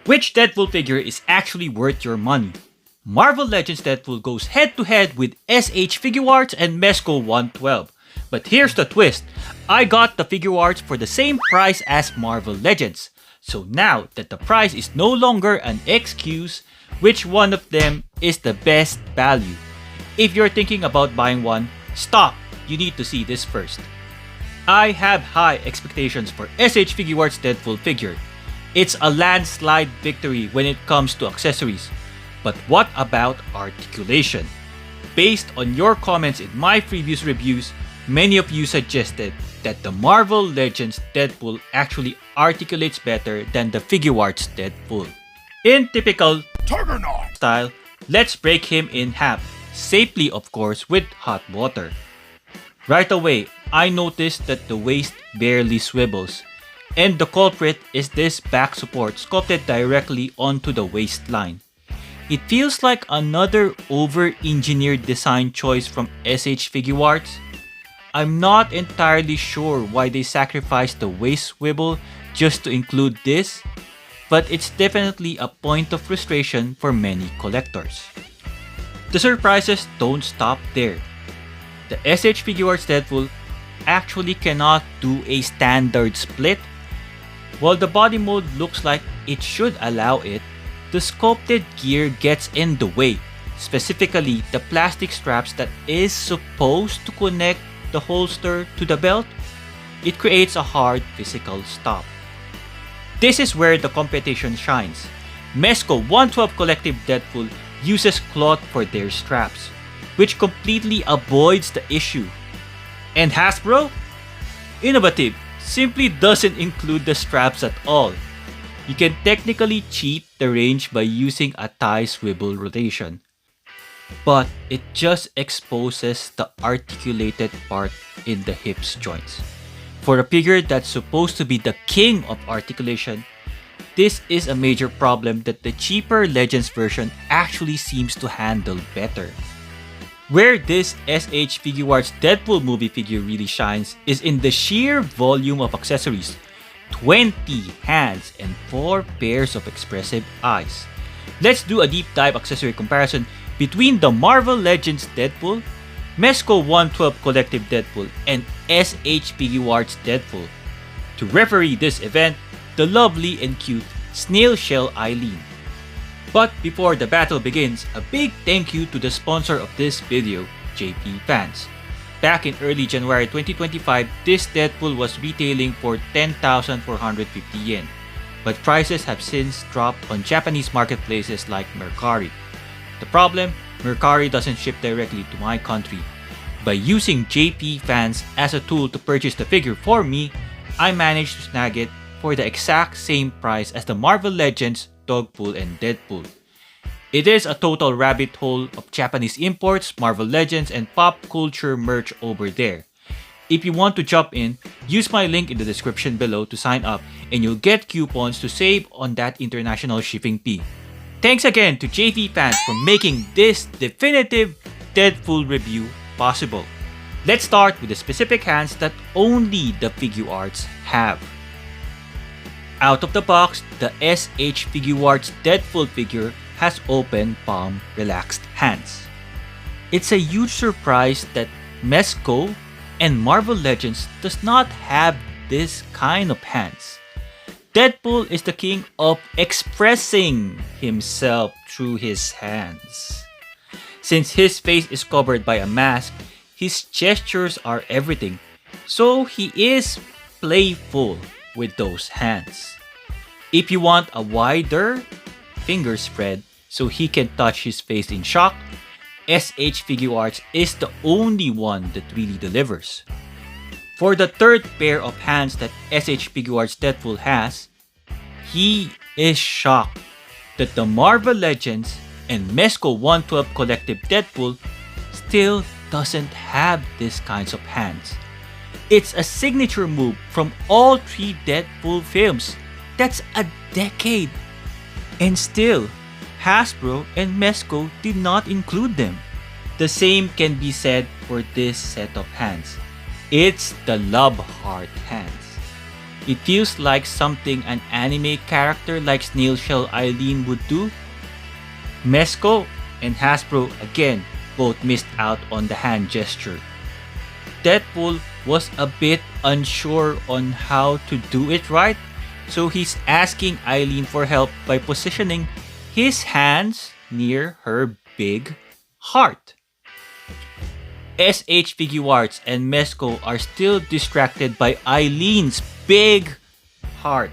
Which Deadpool figure is actually worth your money? Marvel Legends Deadpool goes head to head with SH Figuarts and Mezco 112. But here's the twist, I got the Figuarts for the same price as Marvel Legends. So now that the price is no longer an excuse, which one of them is the best value? If you're thinking about buying one, stop, you need to see this first. I have high expectations for SH Figuarts Deadpool figure. It's a landslide victory when it comes to accessories. But what about articulation? Based on your comments in my previous reviews, many of you suggested that the Marvel Legends Deadpool actually articulates better than the Figuarts Deadpool. In typical Juggernaut style, let's break him in half, safely of course with hot water. Right away, I noticed that the waist barely swivels, and the culprit is this back support sculpted directly onto the waistline. It feels like another over-engineered design choice from SH Figuarts. I'm not entirely sure why they sacrificed the waist swivel just to include this, but it's definitely a point of frustration for many collectors. The surprises don't stop there. The SH Figuarts Deadpool actually cannot do a standard split. While the body mold looks like it should allow it, the sculpted gear gets in the way, specifically the plastic straps that is supposed to connect the holster to the belt. It creates a hard physical stop. This is where the competition shines. Mezco 112 Collective Deadpool uses cloth for their straps, which completely avoids the issue. And Hasbro? Innovative, simply doesn't include the straps at all. You can technically cheat the range by using a tie swivel rotation, but it just exposes the articulated part in the hips joints. For a figure that's supposed to be the king of articulation, this is a major problem that the cheaper Legends version actually seems to handle better. Where this SH Figuarts Deadpool movie figure really shines is in the sheer volume of accessories. 20 hands and 4 pairs of expressive eyes. Let's do a deep dive accessory comparison between the Marvel Legends Deadpool, Mezco 112 Collective Deadpool, and SH Figuarts Deadpool. To referee this event, the lovely and cute Snail Shell Eileen. But before the battle begins, a big thank you to the sponsor of this video, JP Fans. Back in early January 2025, this Deadpool was retailing for 10,450 yen, but prices have since dropped on Japanese marketplaces like Mercari. The problem? Mercari doesn't ship directly to my country. By using JP Fans as a tool to purchase the figure for me, I managed to snag it for the exact same price as the Marvel Legends, Dogpool, and Deadpool. It is a total rabbit hole of Japanese imports, Marvel Legends, and pop culture merch over there. If you want to jump in, use my link in the description below to sign up and you'll get coupons to save on that international shipping fee. Thanks again to JV Fans for making this definitive Deadpool review possible. Let's start with the specific hands that only the Figuarts have. Out of the box, the SH Figuarts Deadpool figure has open palm relaxed hands. It's a huge surprise that Mezco and Marvel Legends does not have this kind of hands. Deadpool is the king of expressing himself through his hands. Since his face is covered by a mask, his gestures are everything, so he is playful with those hands. If you want a wider finger spread so he can touch his face in shock, SH Figuarts is the only one that really delivers. For the third pair of hands that SH Figuarts Deadpool has, he is shocked that the Marvel Legends and Mezco 112 Collective Deadpool still doesn't have these kinds of hands. It's a signature move from all 3 Deadpool films. That's a decade. And still, Hasbro and Mezco did not include them. The same can be said for this set of hands. It's the love heart hands. It feels like something an anime character like Snail Shell Eileen would do. Mezco and Hasbro again both missed out on the hand gesture. Deadpool was a bit unsure on how to do it right, so he's asking Eileen for help by positioning his hands near her big heart. SH Figuarts and Mezco are still distracted by Eileen's big heart,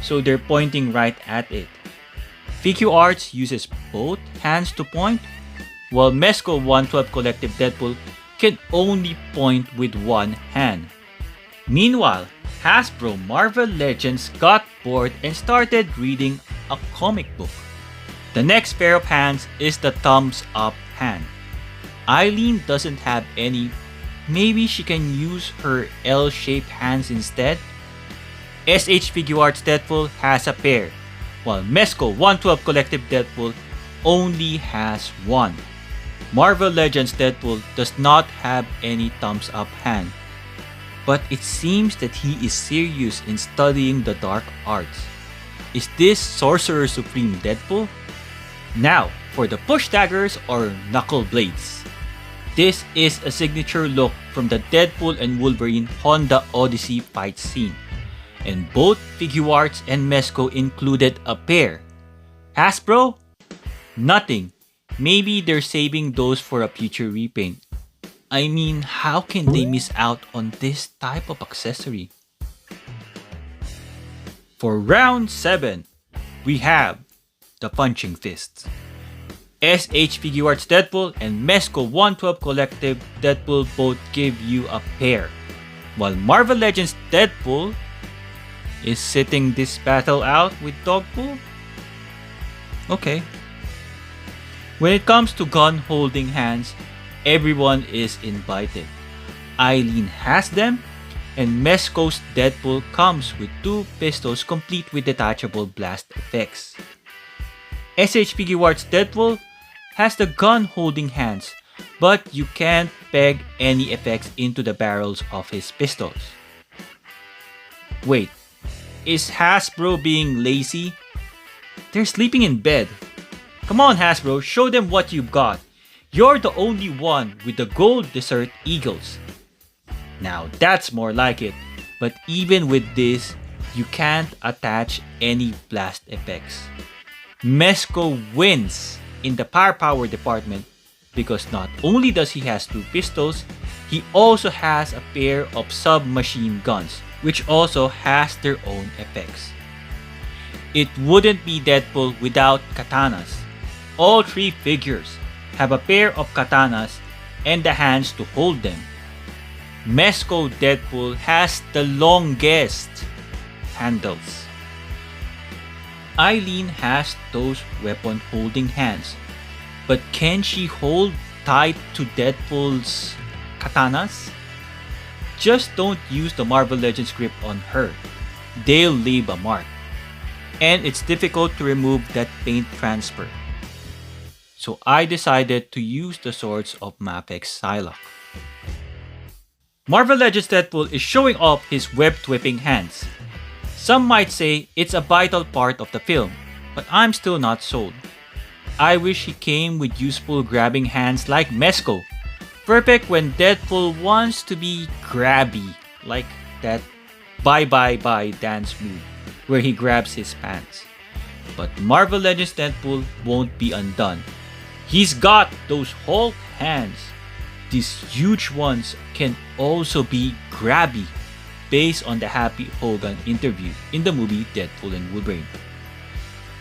so they're pointing right at it. Figuarts uses both hands to point, while Mezco 112 Collective Deadpool can only point with one hand. Meanwhile, Hasbro Marvel Legends got bored and started reading a comic book. The next pair of hands is the thumbs up hand. Eileen doesn't have any. Maybe she can use her L-shaped hands instead? SH Figuarts Deadpool has a pair, while Mezco 112 Collective Deadpool only has one. Marvel Legends Deadpool does not have any thumbs up hand, but it seems that he is serious in studying the dark arts. Is this Sorcerer Supreme Deadpool? Now, for the push daggers or knuckle blades. This is a signature look from the Deadpool and Wolverine Honda Odyssey fight scene, and both Figuarts and Mezco included a pair. Hasbro? Nothing. Maybe they're saving those for a future repaint. I mean, how can they miss out on this type of accessory? For round 7, we have the punching fists. SH Figuarts Deadpool and Mezco 112 Collective Deadpool both give you a pair, while Marvel Legends Deadpool is sitting this battle out with Dogpool? Okay. When it comes to gun holding hands, everyone is invited. Eileen has them, and Mezco's Deadpool comes with 2 pistols complete with detachable blast effects. SH Figuarts Deadpool has the gun holding hands, but you can't peg any effects into the barrels of his pistols. Wait, is Hasbro being lazy? They're sleeping in bed. Come on Hasbro, show them what you've got. You're the only one with the gold desert eagles. Now that's more like it, but even with this, you can't attach any blast effects. Mezco wins in the firepower department because not only does he has 2 pistols, he also has a pair of submachine guns, which also has their own effects. It wouldn't be Deadpool without katanas. All 3 figures have a pair of katanas and the hands to hold them. Mezco Deadpool has the longest handles. Eileen has those weapon holding hands, but can she hold tight to Deadpool's katanas? Just don't use the Marvel Legends grip on her. They'll leave a mark. And it's difficult to remove that paint transfer. So I decided to use the swords of Mafex Psylocke. Marvel Legends Deadpool is showing off his web-whipping hands. Some might say it's a vital part of the film, but I'm still not sold. I wish he came with useful grabbing hands like Mezco. Perfect when Deadpool wants to be grabby, like that bye bye bye dance move where he grabs his pants. But Marvel Legends Deadpool won't be undone. He's got those Hulk hands. These huge ones can also be grabby, based on the Happy Hogan interview in the movie Deadpool and Wolverine.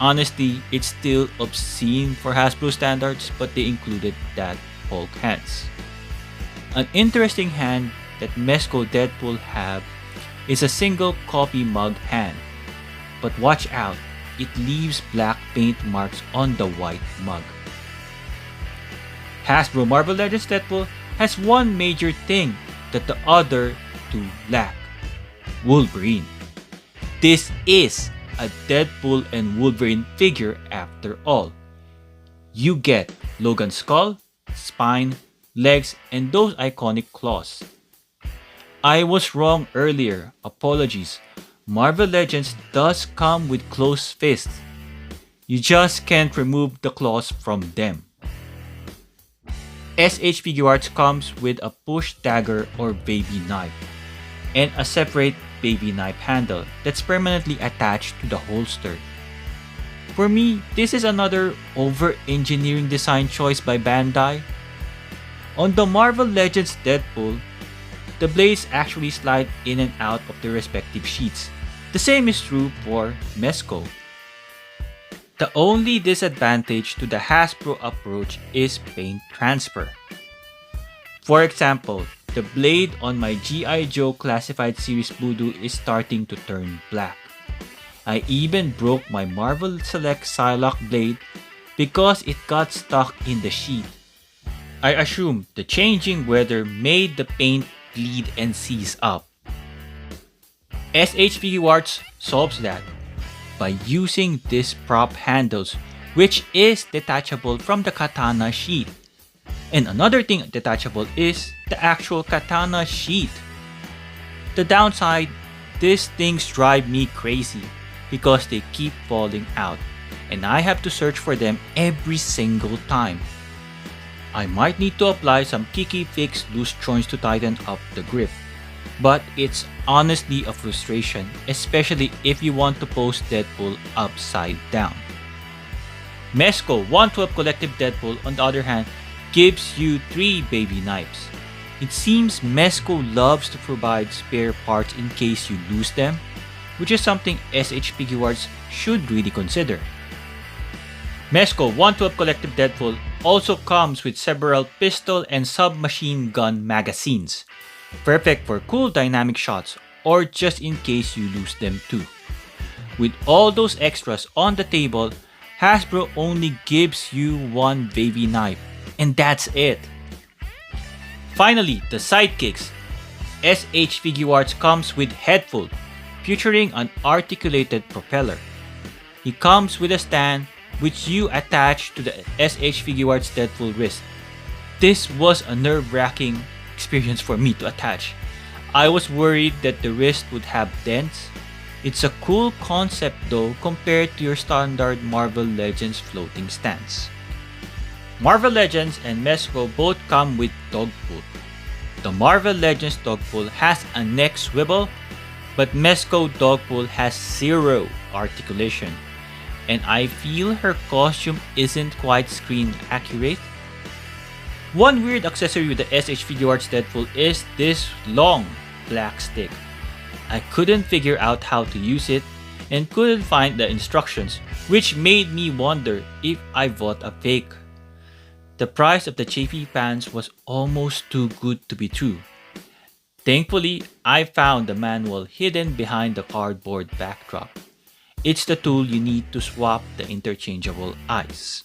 Honestly, it's still obscene for Hasbro standards, but they included that Hulk hands. An interesting hand that Mezco Deadpool have is a single coffee mug hand. But watch out, it leaves black paint marks on the white mug. Hasbro Marvel Legends Deadpool has one major thing that the other two lack. Wolverine. This is a Deadpool and Wolverine figure after all. You get Logan's skull, spine, legs, and those iconic claws. I was wrong earlier, apologies, Marvel Legends does come with closed fists. You just can't remove the claws from them. SH Figuarts comes with a push dagger or baby knife, and a separate baby knife handle that's permanently attached to the holster. For me, this is another over-engineering design choice by Bandai. On the Marvel Legends Deadpool, the blades actually slide in and out of their respective sheets. The same is true for Mezco. The only disadvantage to the Hasbro approach is paint transfer. For example, the blade on my G.I. Joe Classified Series Voodoo is starting to turn black. I even broke my Marvel Select Psylocke blade because it got stuck in the sheet. I assume the changing weather made the paint bleed and seize up. SH Figuarts solves that by using these prop handles, which is detachable from the katana sheet. And another thing detachable is the actual katana sheet. The downside, these things drive me crazy because they keep falling out and I have to search for them every single time. I might need to apply some Kiki Fix loose joints to tighten up the grip, but it's honestly a frustration, especially if you want to pose Deadpool upside down. Mezco 112 Collective Deadpool, on the other hand, gives you 3 baby knives. It seems Mezco loves to provide spare parts in case you lose them, which is something SH Figuarts should really consider. Mezco 112 Collective Deadpool also comes with several pistol and submachine gun magazines, perfect for cool dynamic shots or just in case you lose them too. With all those extras on the table, Hasbro only gives you 1 baby knife, and that's it. Finally, the sidekicks. SH Figuarts comes with Headful, featuring an articulated propeller. He comes with a stand which you attach to the SH Figuarts Deadpool wrist. This was a nerve-wracking experience for me to attach. I was worried that the wrist would have dents. It's a cool concept though compared to your standard Marvel Legends floating stands. Marvel Legends and Mezco both come with Dogpool. The Marvel Legends Dogpool has a neck swivel, but Mezco Dogpool has 0 articulation, and I feel her costume isn't quite screen accurate. One weird accessory with the SH Figuarts Deadpool is this long black stick. I couldn't figure out how to use it and couldn't find the instructions, which made me wonder if I bought a fake. The price of the chafy pants was almost too good to be true. Thankfully, I found the manual hidden behind the cardboard backdrop. It's the tool you need to swap the interchangeable eyes.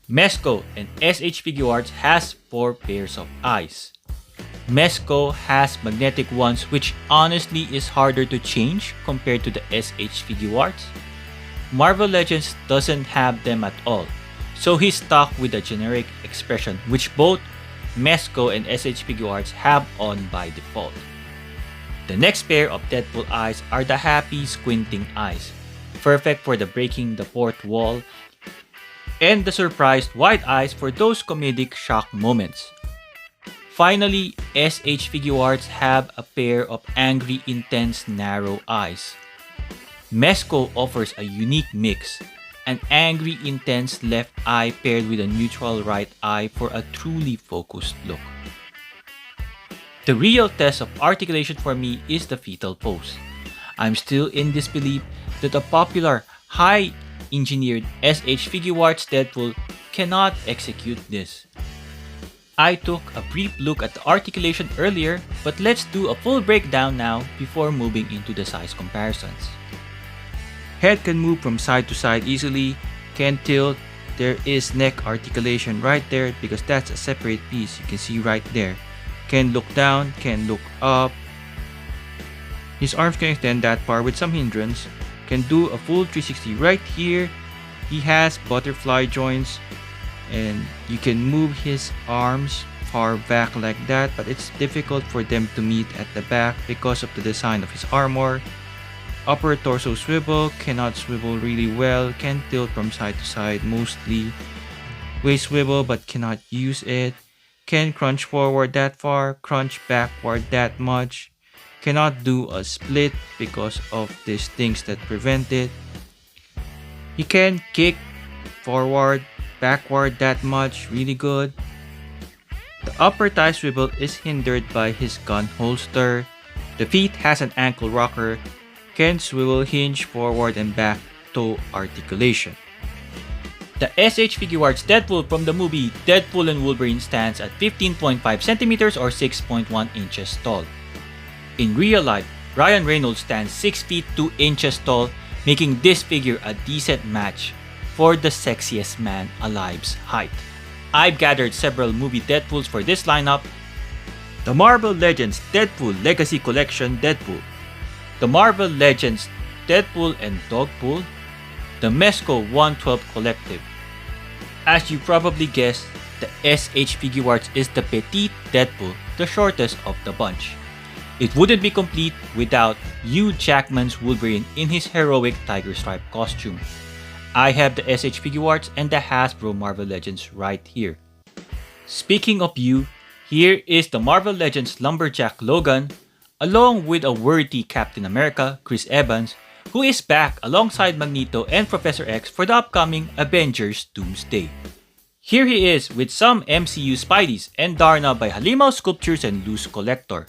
Mezco and SH Figuarts has 4 pairs of eyes. Mezco has magnetic ones, which honestly is harder to change compared to the SH Figuarts. Marvel Legends doesn't have them at all, so he's stuck with the generic expression which both Mezco and SH Figuarts have on by default. The next pair of Deadpool eyes are the happy squinting eyes, perfect for the breaking the fourth wall, and the surprised wide eyes for those comedic shock moments. Finally, SH Figuarts have a pair of angry, intense, narrow eyes. Mezco offers a unique mix, an angry, intense left eye paired with a neutral right eye for a truly focused look. The real test of articulation for me is the fetal pose. I'm still in disbelief that a popular, high-engineered SH Figuarts Deadpool cannot execute this. I took a brief look at the articulation earlier, but let's do a full breakdown now before moving into the size comparisons. Head can move from side to side easily, can tilt, there is neck articulation right there because that's a separate piece you can see right there. Can look down, can look up. His arms can extend that far with some hindrance, can do a full 360 right here. He has butterfly joints and you can move his arms far back like that, but it's difficult for them to meet at the back because of the design of his armor. Upper torso swivel, cannot swivel really well, can tilt from side to side mostly. Waist swivel but cannot use it. Can crunch forward that far, crunch backward that much. Cannot do a split because of these things that prevent it. He can kick forward, backward that much, really good. The upper thigh swivel is hindered by his gun holster. The feet has an ankle rocker, can swivel hinge forward and back toe articulation. The SH Figuarts Deadpool from the movie Deadpool and Wolverine stands at 15.5 centimeters or 6.1 inches tall. In real life, Ryan Reynolds stands 6 feet 2 inches tall, making this figure a decent match for the sexiest man alive's height. I've gathered several movie Deadpools for this lineup. The Marvel Legends Deadpool Legacy Collection Deadpool, the Marvel Legends Deadpool and Dogpool, the Mezco 112 Collective. As you probably guessed, the SH Figuarts is the petite Deadpool, the shortest of the bunch. It wouldn't be complete without Hugh Jackman's Wolverine in his heroic tiger stripe costume. I have the SH Figuarts and the Hasbro Marvel Legends right here. Speaking of Hugh, here is the Marvel Legends Lumberjack Logan, along with a worthy Captain America, Chris Evans, who is back alongside Magneto and Professor X for the upcoming Avengers Doomsday. Here he is with some MCU Spideys and Darna by Halimao Sculptures and Loose Collector.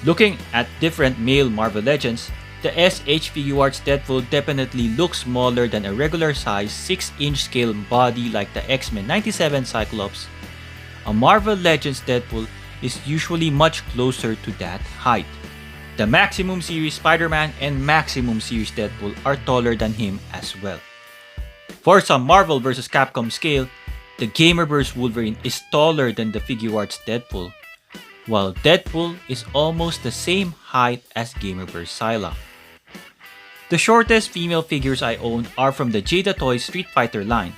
Looking at different male Marvel Legends, the SH Figuarts Deadpool definitely looks smaller than a regular size 6-inch scale body like the X-Men 97 Cyclops. A Marvel Legends Deadpool is usually much closer to that height. The Maximum Series Spider-Man and Maximum Series Deadpool are taller than him as well. For some Marvel vs. Capcom scale, the Gamerverse Wolverine is taller than the Figuarts Deadpool, while Deadpool is almost the same height as Gamerverse Psylocke. The shortest female figures I own are from the Jada Toys Street Fighter line.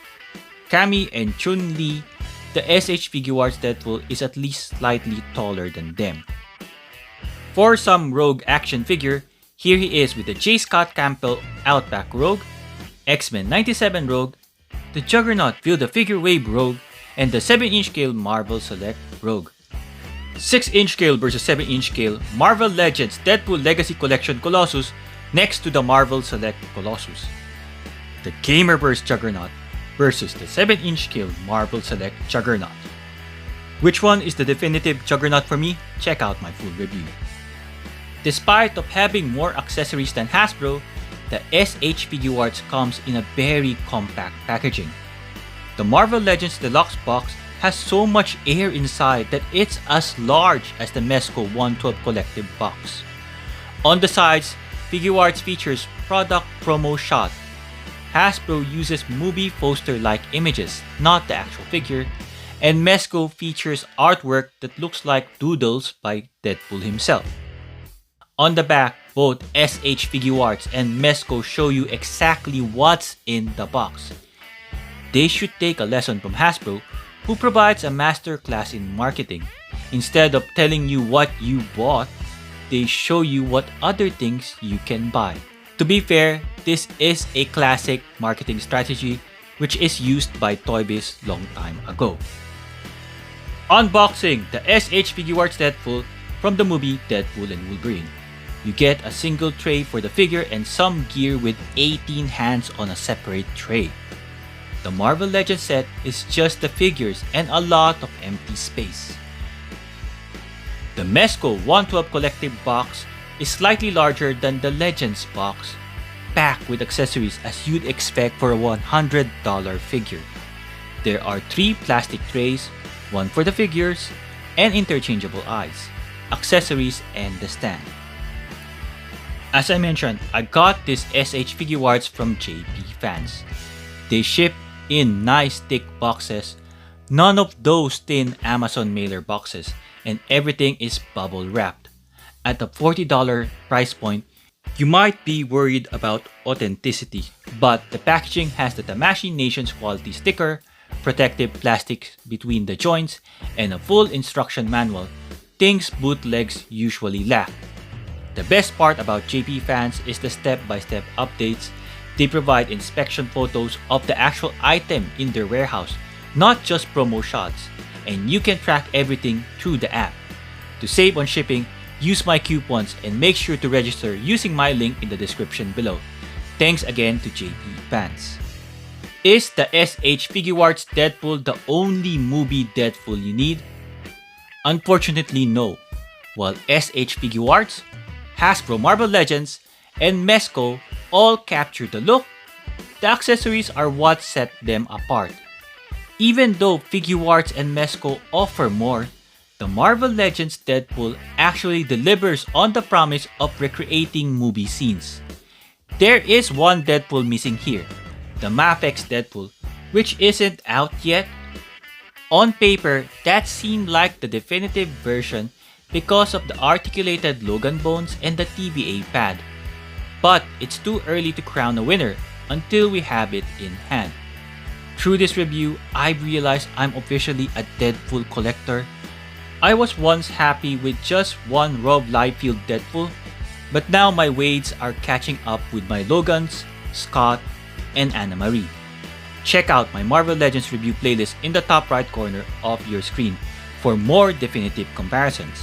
Cammy and Chun-Li, the SH Figuarts Deadpool is at least slightly taller than them. For some Rogue action figure, here he is with the J. Scott Campbell Outback Rogue, X-Men 97 Rogue, the Juggernaut Build-A-Figure Wave Rogue, and the 7-inch scale Marvel Select Rogue. 6-inch scale versus 7-inch scale Marvel Legends Deadpool Legacy Collection Colossus next to the Marvel Select Colossus. The Gamerverse Juggernaut versus the 7-inch scale Marvel Select Juggernaut. Which one is the definitive Juggernaut for me? Check out my full review. Despite of having more accessories than Hasbro, the SH Figuarts comes in a very compact packaging. The Marvel Legends Deluxe box has so much air inside that it's as large as the Mezco 112 Collective box. On the sides, Figuarts features product promo shot. Hasbro uses movie poster-like images, not the actual figure, and Mezco features artwork that looks like doodles by Deadpool himself. On the back, both SH Figuarts and Mezco show you exactly what's in the box. They should take a lesson from Hasbro, who provides a master class in marketing. Instead of telling you what you bought, they show you what other things you can buy. To be fair, this is a classic marketing strategy which is used by Toy Biz long time ago. Unboxing the SH Figuarts Deadpool from the movie Deadpool and Wolverine. You get a single tray for the figure and some gear with 18 hands on a separate tray. The Marvel Legends set is just the figures and a lot of empty space. The Mezco 112 Collective box is slightly larger than the Legends box, packed with accessories as you'd expect for a $100 figure. There are 3 plastic trays, one for the figures, and interchangeable eyes, accessories, and the stand. As I mentioned, I got this SH Figuarts from JP Fans. They ship in nice thick boxes, none of those thin Amazon mailer boxes, and everything is bubble wrapped. At the $40 price point, you might be worried about authenticity, but the packaging has the Tamashii Nations quality sticker, protective plastic between the joints, and a full instruction manual, things bootlegs usually lack. The best part about JP fans is the step-by-step updates. They provide inspection photos of the actual item in their warehouse, not just promo shots, and you can track everything through the app. To save on shipping, use my coupons and make sure to register using my link in the description below. Thanks again to JP fans. Is the SH Figuarts Deadpool the only movie Deadpool you need? Unfortunately, no. While SH Figuarts, Hasbro Marvel Legends, and Mezco all capture the look, the accessories are what set them apart. Even though Figuarts and Mezco offer more, the Marvel Legends Deadpool actually delivers on the promise of recreating movie scenes. There is one Deadpool missing here, the Mafex Deadpool, which isn't out yet. On paper, that seemed like the definitive version because of the articulated Logan bones and the TBA pad. But it's too early to crown a winner until we have it in hand. Through this review, I've realized I'm officially a Deadpool collector. I was once happy with just one Rob Liefeld Deadpool, but now my Wades are catching up with my Logans, Scott, and Anna Marie. Check out my Marvel Legends review playlist in the top right corner of your screen for more definitive comparisons.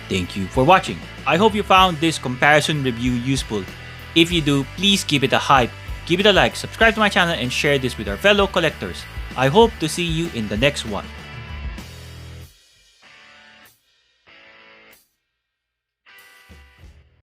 Thank you for watching. I hope you found this comparison review useful. If you do, please give it a hype, give it a like, subscribe to my channel, and share this with our fellow collectors. I hope to see you in the next one.